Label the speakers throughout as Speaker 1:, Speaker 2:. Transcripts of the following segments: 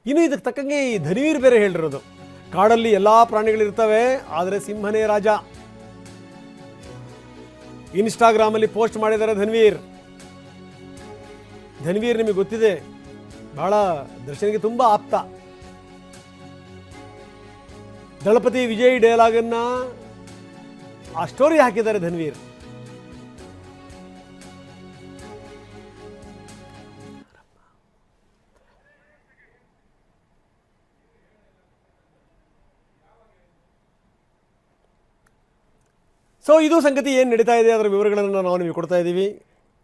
Speaker 1: ಇನ್ನು ಇದಕ್ಕೆ ತಕ್ಕಂಗೆ ಈ ಧನ್ವೀರ್ ಬೇರೆ ಹೇಳಿರೋದು, ಕಾಡಲ್ಲಿ ಎಲ್ಲಾ ಪ್ರಾಣಿಗಳಿರ್ತವೆ ಆದರೆ ಸಿಂಹನೇ ರಾಜ. ಇನ್ಸ್ಟಾಗ್ರಾಮ್ ಅಲ್ಲಿ ಪೋಸ್ಟ್ ಮಾಡಿದ್ದಾರೆ ಧನ್ವೀರ್. ಧನ್ವೀರ್ ನಿಮಗೆ ಗೊತ್ತಿದೆ, ಬಹಳ ದರ್ಶನ್ಗೆ ತುಂಬಾ ಆಪ್ತ. ದಳಪತಿ ವಿಜಯ್ ಡೈಲಾಗ್ ಅನ್ನ ಆ ಸ್ಟೋರಿ ಹಾಕಿದ್ದಾರೆ ಧನ್ವೀರ್. ಸೊ ಇದು ಸಂಗತಿ ಏನು ನಡೀತಾ ಇದೆ ಅದರ ವಿವರಗಳನ್ನು ನಾವು ನಿಮಗೆ ಕೊಡ್ತಾ ಇದ್ದೀವಿ.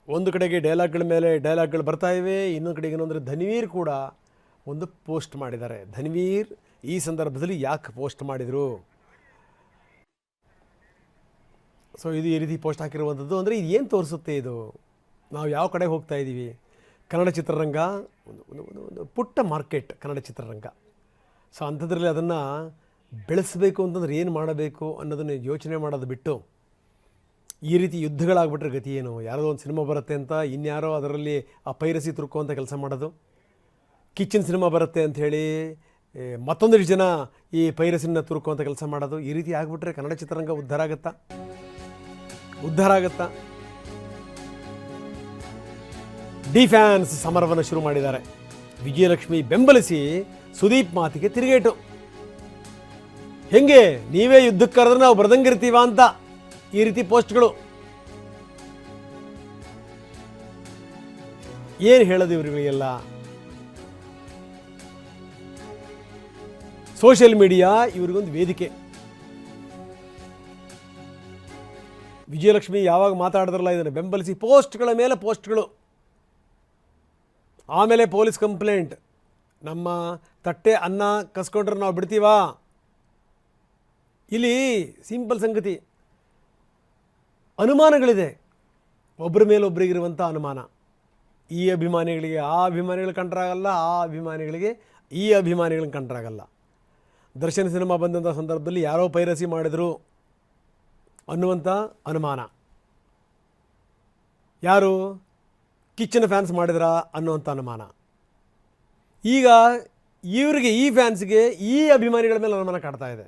Speaker 1: ಒಂದು ಕಡೆಗೆ ಡೈಲಾಗ್ಗಳ ಮೇಲೆ ಡೈಲಾಗ್ಗಳು ಬರ್ತಾ ಇವೆ, ಇನ್ನೊಂದು ಕಡೆಗೆ ಏನು ಅಂದರೆ ಧನ್ವೀರ್ ಕೂಡ ಒಂದು ಪೋಸ್ಟ್ ಮಾಡಿದ್ದಾರೆ. ಧನ್ವೀರ್ ಈ ಸಂದರ್ಭದಲ್ಲಿ ಯಾಕೆ ಪೋಸ್ಟ್ ಮಾಡಿದರು? ಸೊ ಇದು ಈ ರೀತಿ ಪೋಸ್ಟ್ ಹಾಕಿರುವಂಥದ್ದು ಅಂದರೆ ಇದು ಏನು ತೋರಿಸುತ್ತೆ? ಇದು ನಾವು ಯಾವ ಕಡೆ ಹೋಗ್ತಾ ಇದ್ದೀವಿ? ಕನ್ನಡ ಚಿತ್ರರಂಗ ಒಂದು ಪುಟ್ಟ ಮಾರ್ಕೆಟ್ ಕನ್ನಡ ಚಿತ್ರರಂಗ. ಸೊ ಅಂಥದ್ರಲ್ಲಿ ಅದನ್ನು ಬೆಳೆಸಬೇಕು ಅಂತಂದ್ರೆ ಏನು ಮಾಡಬೇಕು ಅನ್ನೋದನ್ನು ಯೋಚನೆ ಮಾಡೋದು ಬಿಟ್ಟು ಈ ರೀತಿ ಯುದ್ಧಗಳಾಗ್ಬಿಟ್ರೆ ಗತಿ ಏನು? ಯಾರೋ ಒಂದು ಸಿನಿಮಾ ಬರುತ್ತೆ ಅಂತ ಇನ್ಯಾರೋ ಅದರಲ್ಲಿ ಆ ಪೈರಸಿ ತುರ್ಕುವಂಥ ಕೆಲಸ ಮಾಡೋದು, ಕಿಚನ್ ಸಿನಿಮಾ ಬರುತ್ತೆ ಅಂಥೇಳಿ ಮತ್ತೊಂದಿಷ್ಟು ಜನ ಈ ಪೈರಸಿನ ತುರುಕುವಂಥ ಕೆಲಸ ಮಾಡೋದು, ಈ ರೀತಿ ಆಗಿಬಿಟ್ರೆ ಕನ್ನಡ ಚಿತ್ರರಂಗ ಉದ್ಧಾರ ಆಗುತ್ತಾ? ಡಿ ಫ್ಯಾನ್ಸ್ ಸಮರವನ್ನು ಶುರು ಮಾಡಿದ್ದಾರೆ. ವಿಜಯಲಕ್ಷ್ಮಿ ಬೆಂಬಲಿಸಿ ಸುದೀಪ್ ಮಾತಿಗೆ ತಿರುಗೇಟು. ಹೆಂಗೆ ನೀವೇ ಯುದ್ಧಕ್ಕೆ ಕರೆದ್ರೆ ನಾವು ಬರ್ದಂಗಿರ್ತೀವ ಅಂತ ಈ ರೀತಿ ಪೋಸ್ಟ್ಗಳು. ಏನು ಹೇಳೋದು ಇವರುಗಳಿಗೆಲ್ಲ? ಸೋಷಿಯಲ್ ಮೀಡಿಯಾ ಇವರಿಗೊಂದು ವೇದಿಕೆ. ವಿಜಯಲಕ್ಷ್ಮಿ ಯಾವಾಗ ಮಾತಾಡಿದ್ರಲ್ಲ ಇದನ್ನು ಬೆಂಬಲಿಸಿ ಪೋಸ್ಟ್ಗಳ ಮೇಲೆ ಪೋಸ್ಟ್ಗಳು, ಆಮೇಲೆ ಪೊಲೀಸ್ ಕಂಪ್ಲೇಂಟ್. ನಮ್ಮ ತಟ್ಟೆ ಅನ್ನ ಕಸ್ಕೊಂಡ್ರೆ ನಾವು ಬಿಡ್ತೀವಾ? ಇಲ್ಲಿ ಸಿಂಪಲ್ ಸಂಗತಿ, ಅನುಮಾನಗಳಿದೆ, ಒಬ್ಬರ ಮೇಲೆ ಒಬ್ಬರಿಗಿರುವಂಥ ಅನುಮಾನ. ಈ ಅಭಿಮಾನಿಗಳಿಗೆ ಆ ಅಭಿಮಾನಿಗಳು ಕಂಡ್ರಾಗಲ್ಲ, ಆ ಅಭಿಮಾನಿಗಳಿಗೆ ಈ ಅಭಿಮಾನಿಗಳನ್ನ ಕಂಡ್ರಾಗಲ್ಲ. ದರ್ಶನ್ ಸಿನಿಮಾ ಬಂದಂಥ ಸಂದರ್ಭದಲ್ಲಿ ಯಾರೋ ಪೈರಸಿ ಮಾಡಿದರು ಅನ್ನುವಂಥ ಅನುಮಾನ. ಯಾರು ಕಿಚ್ಚನ ಫ್ಯಾನ್ಸ್ ಮಾಡಿದ್ರಾ ಅನ್ನುವಂಥ ಅನುಮಾನ. ಈಗ ಇವರಿಗೆ, ಈ ಫ್ಯಾನ್ಸ್ಗೆ ಈ ಅಭಿಮಾನಿಗಳ ಮೇಲೆ ಅನುಮಾನ ಕಾಡ್ತಾ ಇದೆ.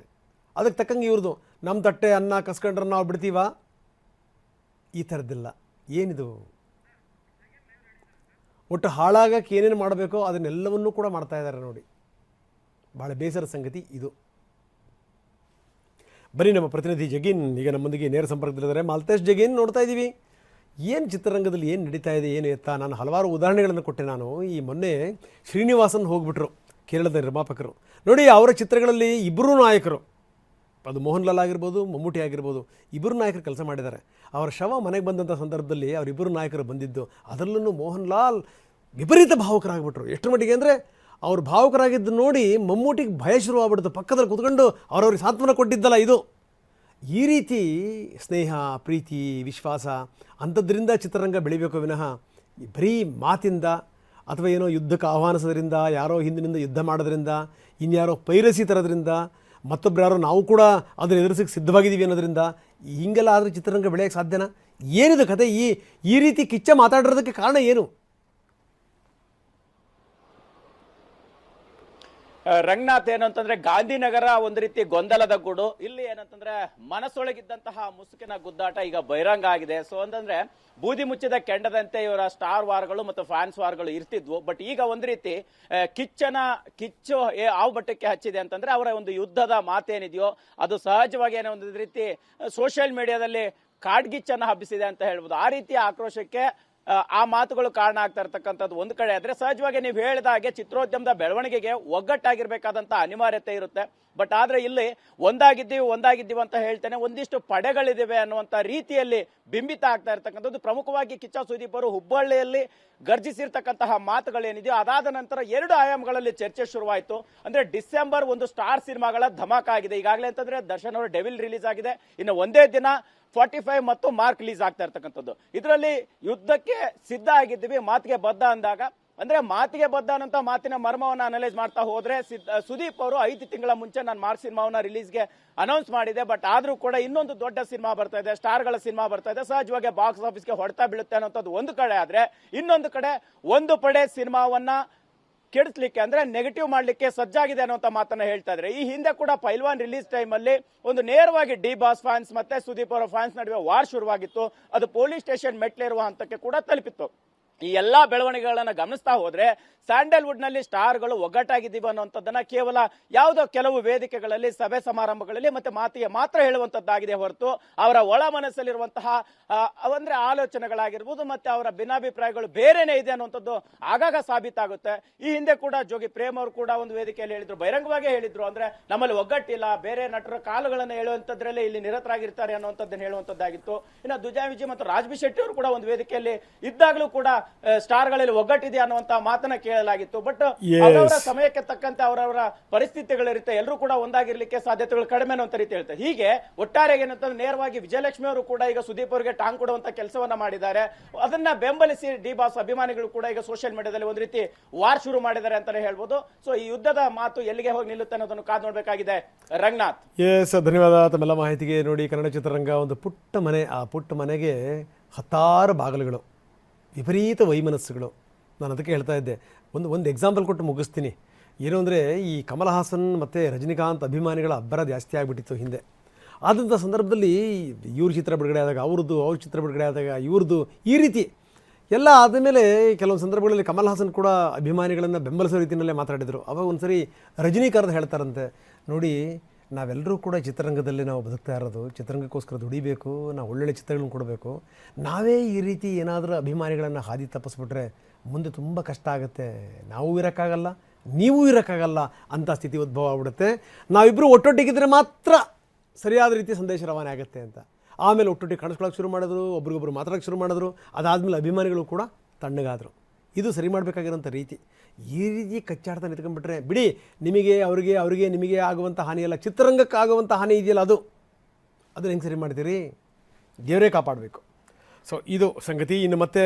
Speaker 1: ಅದಕ್ಕೆ ತಕ್ಕಂಗೆ ಇವ್ರದ್ದು ನಮ್ಮ ತಟ್ಟೆ ಅನ್ನ ಕಸ್ಕೊಂಡ್ರೆ ನಾವು ಬಿಡ್ತೀವ, ಈ ಥರದ್ದಿಲ್ಲ. ಏನಿದು? ಒಟ್ಟು ಹಾಳಾಗಕ್ಕೆ ಏನೇನು ಮಾಡಬೇಕೋ ಅದನ್ನೆಲ್ಲವನ್ನೂ ಕೂಡ ಮಾಡ್ತಾ ಇದ್ದಾರೆ ನೋಡಿ. ಭಾಳ ಬೇಸರ ಸಂಗತಿ ಇದು. ಬರೀ ನಮ್ಮ ಪ್ರತಿನಿಧಿ ಜಗೀನ್ ಈಗ ನಮ್ಮೊಂದಿಗೆ ನೇರ ಸಂಪರ್ಕದಲ್ಲಿದ್ದಾರೆ. ಮಾಲ್ತೇಶ್ ಜಗೀನ್, ನೋಡ್ತಾ ಇದ್ದೀವಿ ಏನು ಚಿತ್ರರಂಗದಲ್ಲಿ ಏನು ನಡೀತಾ ಇದೆ, ಏನು ಎತ್ತ. ನಾನು ಹಲವಾರು ಉದಾಹರಣೆಗಳನ್ನು ಕೊಟ್ಟೆ. ನಾನು ಈ ಮೊನ್ನೆ ಶ್ರೀನಿವಾಸನ್ ಹೋಗ್ಬಿಟ್ರು, ಕೇರಳದ ನಿರ್ಮಾಪಕರು. ನೋಡಿ, ಅವರ ಚಿತ್ರಗಳಲ್ಲಿ ಇಬ್ಬರೂ ನಾಯಕರು, ಅದು ಮೋಹನ್ ಲಾಲ್ ಆಗಿರ್ಬೋದು, ಮಮ್ಮೂಟಿ ಆಗಿರ್ಬೋದು, ಇಬ್ಬರು ನಾಯಕರು ಕೆಲಸ ಮಾಡಿದ್ದಾರೆ. ಅವರ ಶವ ಮನೆಗೆ ಬಂದಂಥ ಸಂದರ್ಭದಲ್ಲಿ ಅವರಿಬ್ಬರು ನಾಯಕರು ಬಂದಿದ್ದು, ಅದರಲ್ಲೂ ಮೋಹನ್ ಲಾಲ್ ವಿಪರೀತ ಭಾವುಕರಾಗ್ಬಿಟ್ರು. ಎಷ್ಟು ಮಟ್ಟಿಗೆ ಅಂದರೆ ಅವ್ರು ಭಾವುಕರಾಗಿದ್ದು ನೋಡಿ ಮಮ್ಮೂಟಿಗೆ ಭಯ ಶುರುವಾಗ್ಬಿಡ್ತು. ಪಕ್ಕದಲ್ಲಿ ಕೂತ್ಕೊಂಡು ಅವ್ರವ್ರಿಗೆ ಸಾಂತ್ವನ ಕೊಟ್ಟಿದ್ದಲ್ಲ ಇದು. ಈ ರೀತಿ ಸ್ನೇಹ, ಪ್ರೀತಿ, ವಿಶ್ವಾಸ ಅಂಥದ್ರಿಂದ ಚಿತ್ರರಂಗ ಬೆಳಿಬೇಕು ವಿನಃ ಬರೀ ಮಾತಿಂದ ಅಥವಾ ಏನೋ ಯುದ್ಧಕ್ಕೆ ಆಹ್ವಾನಿಸೋದ್ರಿಂದ, ಯಾರೋ ಹಿಂದಿನಿಂದ ಯುದ್ಧ ಮಾಡೋದ್ರಿಂದ, ಇನ್ಯಾರೋ ಪೈರಸಿ ತರೋದ್ರಿಂದ, ಮತ್ತೊಬ್ಬರು ಯಾರೋ ನಾವು ಕೂಡ ಅದನ್ನು ಎದುರಿಸಕ್ಕೆ ಸಿದ್ಧವಾಗಿದ್ದೀವಿ ಅನ್ನೋದ್ರಿಂದ ಹಿಂಗೆಲ್ಲ ಆದರೆ ಚಿತ್ರರಂಗ ಬೆಳೆಯೋಕ್ಕೆ ಸಾಧ್ಯನಾ? ಏನಿದು ಕತೆ? ಈ ರೀತಿ ಕಿಚ್ಚ ಮಾತಾಡಿರೋದಕ್ಕೆ ಕಾರಣ ಏನು?
Speaker 2: ರಂಗನಾಥ್, ಏನಂತಂದ್ರೆ ಗಾಂಧಿನಗರ ಒಂದು ರೀತಿ ಗೊಂದಲದ ಗೂಡು. ಇಲ್ಲಿ ಏನಂತಂದ್ರೆ ಮನಸ್ಸೊಳಗಿದ್ದಂತಹ ಮುಸುಕಿನ ಗುದ್ದಾಟ ಈಗ ಬಹಿರಂಗ ಆಗಿದೆ. ಸೊ ಅಂತಂದ್ರೆ ಬೂದಿ ಮುಚ್ಚಿದ ಕೆಂಡದಂತೆ ಇವರ ಸ್ಟಾರ್ ವಾರ್ಗಳು ಮತ್ತು ಫ್ಯಾನ್ಸ್ ವಾರ್ಗಳು ಇರ್ತಿದ್ವು. ಬಟ್ ಈಗ ಒಂದು ರೀತಿ ಕಿಚ್ಚು ಆವು ಬಟ್ಟಕ್ಕೆ ಹಚ್ಚಿದೆ ಅಂತಂದ್ರೆ ಅವರ ಒಂದು ಯುದ್ಧದ ಮಾತೇನಿದೆಯೋ ಅದು ಸಹಜವಾಗಿ ಏನೋ ಒಂದು ರೀತಿ ಸೋಷಿಯಲ್ ಮೀಡಿಯಾದಲ್ಲಿ ಕಾಡ್ಗಿಚ್ಚನ್ನ ಹಬ್ಬಿಸಿದೆ ಅಂತ ಹೇಳ್ಬೋದು. ಆ ರೀತಿಯ ಆಕ್ರೋಶಕ್ಕೆ ಆ ಮಾತುಗಳು ಕಾರಣ ಆಗ್ತಾ ಇರ್ತಕ್ಕಂಥದ್ದು ಒಂದು ಕಡೆ ಆದ್ರೆ, ಸಹಜವಾಗಿ ನೀವು ಹೇಳಿದ ಹಾಗೆ ಚಿತ್ರೋದ್ಯಮದ ಬೆಳವಣಿಗೆಗೆ ಒಗ್ಗಟ್ಟಾಗಿರ್ಬೇಕಾದಂತ ಅನಿವಾರ್ಯತೆ ಇರುತ್ತೆ. ಬಟ್ ಆದ್ರೆ ಇಲ್ಲಿ ಒಂದಾಗಿದ್ದೀವಿ ಅಂತ ಹೇಳ್ತೇನೆ, ಒಂದಿಷ್ಟು ಪಡೆಗಳಿದಿವೆ ಅನ್ನುವಂತ ರೀತಿಯಲ್ಲಿ ಬಿಂಬಿತ ಆಗ್ತಾ ಇರ್ತಕ್ಕಂಥದ್ದು. ಪ್ರಮುಖವಾಗಿ ಕಿಚ್ಚ ಸುದೀಪ್ ಅವರು ಹುಬ್ಬಳ್ಳಿಯಲ್ಲಿ ಗರ್ಜಿಸಿರ್ತಕ್ಕಂತಹ ಮಾತುಗಳೇನಿದೆಯೋ ಅದಾದ ನಂತರ 2 ಆಯಾಮಗಳಲ್ಲಿ ಚರ್ಚೆ ಶುರುವಾಯಿತು. ಅಂದ್ರೆ ಡಿಸೆಂಬರ್ ಒಂದು ಸ್ಟಾರ್ ಸಿನಿಮಾಗಳ ಧಮಾಕ ಆಗಿದೆ ಈಗಾಗಲೇ. ಅಂತಂದ್ರೆ ದರ್ಶನ್ ಅವರು ಡೆವಿಲ್ ರಿಲೀಸ್ ಆಗಿದೆ, ಇನ್ನು ಒಂದೇ ದಿನ 45 ಮತ್ತು ಮಾರ್ಕ್ ರಿಲೀಸ್ ಆಗ್ತಾ ಇರ್ತಕ್ಕಂಥದ್ದು. ಇದರಲ್ಲಿ ಯುದ್ಧಕ್ಕೆ ಸಿದ್ಧ ಆಗಿದ್ದೀವಿ, ಮಾತಿಗೆ ಬದ್ಧ ಅಂದಾಗ, ಅಂದ್ರೆ ಮಾತಿಗೆ ಬದ್ಧ ಅನ್ನೋ ಮಾತಿನ ಮರ್ಮವನ್ನ ಅನಲೈಸ್ ಮಾಡ್ತಾ ಹೋದ್ರೆ ಸುದೀಪ್ ಅವರು 5 ತಿಂಗಳ ಮುಂಚೆ ನಾನು ಮಾರ್ಕ್ ಸಿನಿಮಾವನ್ನ ರಿಲೀಸ್ಗೆ ಅನೌನ್ಸ್ ಮಾಡಿದೆ. ಬಟ್ ಆದ್ರೂ ಕೂಡ ಇನ್ನೊಂದು ದೊಡ್ಡ ಸಿನಿಮಾ ಬರ್ತಾ ಇದೆ, ಸ್ಟಾರ್ಗಳ ಸಿನಿಮಾ ಬರ್ತಾ ಇದೆ, ಸಹಜವಾಗಿ ಬಾಕ್ಸ್ ಆಫೀಸ್ಗೆ ಹೊಡೆತ ಬೀಳುತ್ತೆ ಅನ್ನೋಂಥದ್ದು ಒಂದು ಕಡೆ ಆದ್ರೆ, ಇನ್ನೊಂದು ಕಡೆ ಒಂದು ಪಡೆ ಸಿನಿಮಾವನ್ನ ಕೆಡಿಸ್ಲಿಕ್ಕೆ ಅಂದ್ರೆ ನೆಗೆಟಿವ್ ಮಾಡ್ಲಿಕ್ಕೆ ಸಜ್ಜಾಗಿದೆ ಅನ್ನುವಂತ ಮಾತನ್ನ ಹೇಳ್ತಾ ಇದ್ದಾರೆ. ಈ ಹಿಂದೆ ಕೂಡ ಪೈಲ್ವಾನ್ ರಿಲೀಸ್ ಟೈಮ್ ಅಲ್ಲಿ ಒಂದು ನೇರವಾಗಿ ಡಿ ಬಾಸ್ ಫ್ಯಾನ್ಸ್ ಮತ್ತೆ ಸುದೀಪ್ ಅವರ ಫ್ಯಾನ್ಸ್ ನಡುವೆ ವಾರ್ ಶುರುವಾಗಿತ್ತು. ಅದು ಪೊಲೀಸ್ ಸ್ಟೇಷನ್ ಮೆಟ್ಲೇರುವ ಹಂತಕ್ಕೆ ಕೂಡ ತಲುಪಿತ್ತು. ಈ ಎಲ್ಲಾ ಬೆಳವಣಿಗೆಗಳನ್ನ ಗಮನಿಸ್ತಾ ಹೋದ್ರೆ ಸ್ಯಾಂಡಲ್ವುಡ್ ನಲ್ಲಿ ಸ್ಟಾರ್ಗಳು ಒಗ್ಗಟ್ಟಾಗಿದ್ದೀವಿ ಅನ್ನುವಂಥದ್ದನ್ನ ಕೇವಲ ಯಾವುದೋ ಕೆಲವು ವೇದಿಕೆಗಳಲ್ಲಿ ಸಭೆ ಸಮಾರಂಭಗಳಲ್ಲಿ ಮತ್ತೆ ಮಾತಿಗೆ ಮಾತ್ರ ಹೇಳುವಂತದ್ದಾಗಿದೆ ಹೊರತು ಅವರ ಒಳ ಮನಸ್ಸಲ್ಲಿರುವಂತಹ ಅಂದ್ರೆ ಆಲೋಚನೆಗಳಾಗಿರ್ಬೋದು ಮತ್ತೆ ಅವರ ಭಿನ್ನಾಭಿಪ್ರಾಯಗಳು ಬೇರೆನೇ ಇದೆ ಅನ್ನುವಂಥದ್ದು ಆಗಾಗ ಸಾಬೀತಾಗುತ್ತೆ. ಈ ಹಿಂದೆ ಕೂಡ ಜೋಗಿ ಪ್ರೇಮ್ ಅವರು ಕೂಡ ಒಂದು ವೇದಿಕೆಯಲ್ಲಿ ಹೇಳಿದ್ರು, ಬಹಿರಂಗವಾಗಿ ಹೇಳಿದ್ರು, ಅಂದ್ರೆ ನಮ್ಮಲ್ಲಿ ಒಗ್ಗಟ್ಟಿಲ್ಲ, ಬೇರೆ ನಟರ ಕಾಲುಗಳನ್ನು ಹೇಳುವಂತದ್ರಲ್ಲೇ ಇಲ್ಲಿ ನಿರತರಾಗಿರ್ತಾರೆ ಅನ್ನುವಂಥದ್ದನ್ನು ಹೇಳುವಂತದ್ದಾಗಿತ್ತು. ಇನ್ನು ದುಜಾ ವಿಜಯ್ ಮತ್ತು ರಾಜ್ಬಿ ಶೆಟ್ಟಿ ಅವರು ಕೂಡ ಒಂದು ವೇದಿಕೆಯಲ್ಲಿ ಇದ್ದಾಗಲೂ ಕೂಡ ಸ್ಟಾರ್ಗಳಲ್ಲಿ ಒಗ್ಗಟ್ಟಿದೆ ಅನ್ನುವಂತ ಮಾತನ್ನ ಕೇಳಲಾಗಿತ್ತು. ಬಟ್ ಅವರವರ ಸಮಯಕ್ಕೆ ತಕ್ಕಂತೆ ಅವರವರ ಪರಿಸ್ಥಿತಿಗಳಿರುತ್ತೆ, ಎಲ್ಲರೂ ಕೂಡ ಒಂದಾಗಿರ್ಲಿಕ್ಕೆ ಸಾಧ್ಯತೆಗಳು ಕಡಿಮೆ ಅನ್ನೋ ರೀತಿ ಹೇಳ್ತಾರೆ. ಹೀಗೆ ಒಟ್ಟಾರೆ ಏನಂತಂದ್ರೆ ನೇರವಾಗಿ ವಿಜಯಲಕ್ಷ್ಮಿ ಅವರು ಕೂಡ ಈಗ ಸುದೀಪ್ ಅವರಿಗೆ ಟಾಂಗ್ ಕೊಡುವಂತ ಕೆಲಸವನ್ನ ಮಾಡಿದ್ದಾರೆ. ಅದನ್ನ ಬೆಂಬಲಿಸಿ ಡಿ ಬಾಸ್ ಅಭಿಮಾನಿಗಳು ಕೂಡ ಈಗ ಸೋಷಿಯಲ್ ಮೀಡಿಯಾದಲ್ಲಿ ಒಂದು ರೀತಿ ವಾರ್ ಶುರು ಮಾಡಿದ್ದಾರೆ ಅಂತಾನೆ ಹೇಳ್ಬೋದು. ಸೊ ಈ ಯುದ್ಧದ ಮಾತು ಎಲ್ಲಿಗೆ ಹೋಗಿ ನಿಲ್ಲುತ್ತೆ ಅನ್ನೋದನ್ನು ಕಾದು ನೋಡ್ಬೇಕಾಗಿದೆ. ರಂಗನಾಥ್,
Speaker 1: ಎಸ್, ಧನ್ಯವಾದ ತಮ್ಮೆಲ್ಲ ಮಾಹಿತಿಗೆ. ನೋಡಿ, ಕನ್ನಡ ಚಿತ್ರರಂಗ ಒಂದು ಪುಟ್ಟ ಮನೆ, ಆ ಪುಟ್ಟ ಮನೆಗೆ ಹತ್ತಾರು ಬಾಗಿಲುಗಳು, ವಿಪರೀತ ವೈಮನಸ್ಸುಗಳು. ನಾನು ಅದಕ್ಕೆ ಹೇಳ್ತಾ ಇದ್ದೆ, ಒಂದು ಎಕ್ಸಾಂಪಲ್ ಕೊಟ್ಟು ಮುಗಿಸ್ತೀನಿ. ಏನು ಅಂದರೆ, ಈ ಕಮಲ್ ಹಾಸನ್ ಮತ್ತು ರಜನಿಕಾಂತ್ ಅಭಿಮಾನಿಗಳ ಅಬ್ಬರ ಜಾಸ್ತಿ ಆಗಿಬಿಟ್ಟಿತ್ತು ಹಿಂದೆ. ಆದಂಥ ಸಂದರ್ಭದಲ್ಲಿ ಇವ್ರ ಚಿತ್ರ ಬಿಡುಗಡೆ ಆದಾಗ ಅವ್ರದ್ದು, ಅವ್ರ ಚಿತ್ರ ಬಿಡುಗಡೆ ಆದಾಗ ಇವ್ರದ್ದು, ಈ ರೀತಿ ಎಲ್ಲ ಆದಮೇಲೆ ಕೆಲವೊಂದು ಸಂದರ್ಭಗಳಲ್ಲಿ ಕಮಲ್ ಹಾಸನ್ ಕೂಡ ಅಭಿಮಾನಿಗಳನ್ನು ಬೆಂಬಲಿಸೋ ರೀತಿಯಲ್ಲೇ ಮಾತಾಡಿದರು. ಅವಾಗ ಒಂದು ಸರಿ ರಜನಿಕಾಂತ್ ಹೇಳ್ತಾರಂತೆ, ನೋಡಿ, ನಾವೆಲ್ಲರೂ ಕೂಡ ಚಿತ್ರರಂಗದಲ್ಲಿ ನಾವು ಬದುಕ್ತಾ ಇರೋದು, ಚಿತ್ರರಂಗಕ್ಕೋಸ್ಕರ ದುಡಿಬೇಕು, ನಾವು ಒಳ್ಳೊಳ್ಳೆ ಚಿತ್ರಗಳನ್ನು ಕೊಡಬೇಕು. ನಾವೇ ಈ ರೀತಿ ಏನಾದರೂ ಅಭಿಮಾನಿಗಳನ್ನು ಹಾದಿ ತಪ್ಪಿಸ್ಬಿಟ್ರೆ ಮುಂದೆ ತುಂಬ ಕಷ್ಟ ಆಗುತ್ತೆ, ನಾವು ಇರೋಕ್ಕಾಗಲ್ಲ, ನೀವು ಇರೋಕ್ಕಾಗಲ್ಲ ಅಂತ ಸ್ಥಿತಿ ಉದ್ಭವ ಆಗ್ಬಿಡುತ್ತೆ. ನಾವಿಬ್ಬರು ಒಟ್ಟೊಟ್ಟಿಗಿದ್ರೆ ಮಾತ್ರ ಸರಿಯಾದ ರೀತಿ ಸಂದೇಶ ರವಾನೆ ಆಗುತ್ತೆ ಅಂತ. ಆಮೇಲೆ ಒಟ್ಟೊಟ್ಟಿಗೆ ಕಾಣಿಸ್ಕೊಳ್ಳೋಕೆ ಶುರು ಮಾಡಿದ್ರು, ಒಬ್ರಿಗೊಬ್ರು ಮಾತಾಡೋಕ್ಕೆ ಶುರು ಮಾಡಿದ್ರು. ಅದಾದಮೇಲೆ ಅಭಿಮಾನಿಗಳು ಕೂಡ ತಣ್ಣಗಾದರು. ಇದು ಸರಿ ಮಾಡಬೇಕಾಗಿರೋಂಥ ರೀತಿ. ಈ ರೀತಿ ಕಚ್ಚಾಡ್ತಾ ನಿಂತ್ಕೊಂಡ್ಬಿಟ್ರೆ ಬಿಡಿ, ನಿಮಗೆ ಅವರಿಗೆ ನಿಮಗೆ ಆಗುವಂಥ ಹಾನಿಯಲ್ಲ, ಚಿತ್ರರಂಗಕ್ಕೆ ಆಗುವಂಥ ಹಾನಿ ಇದೆಯಲ್ಲ, ಅದನ್ನು ಹೆಂಗೆ ಸರಿ ಮಾಡ್ತೀರಿ? ದೇವರೇ ಕಾಪಾಡಬೇಕು. ಸೊ ಇದು ಸಂಗತಿ. ಇನ್ನು ಮತ್ತೆ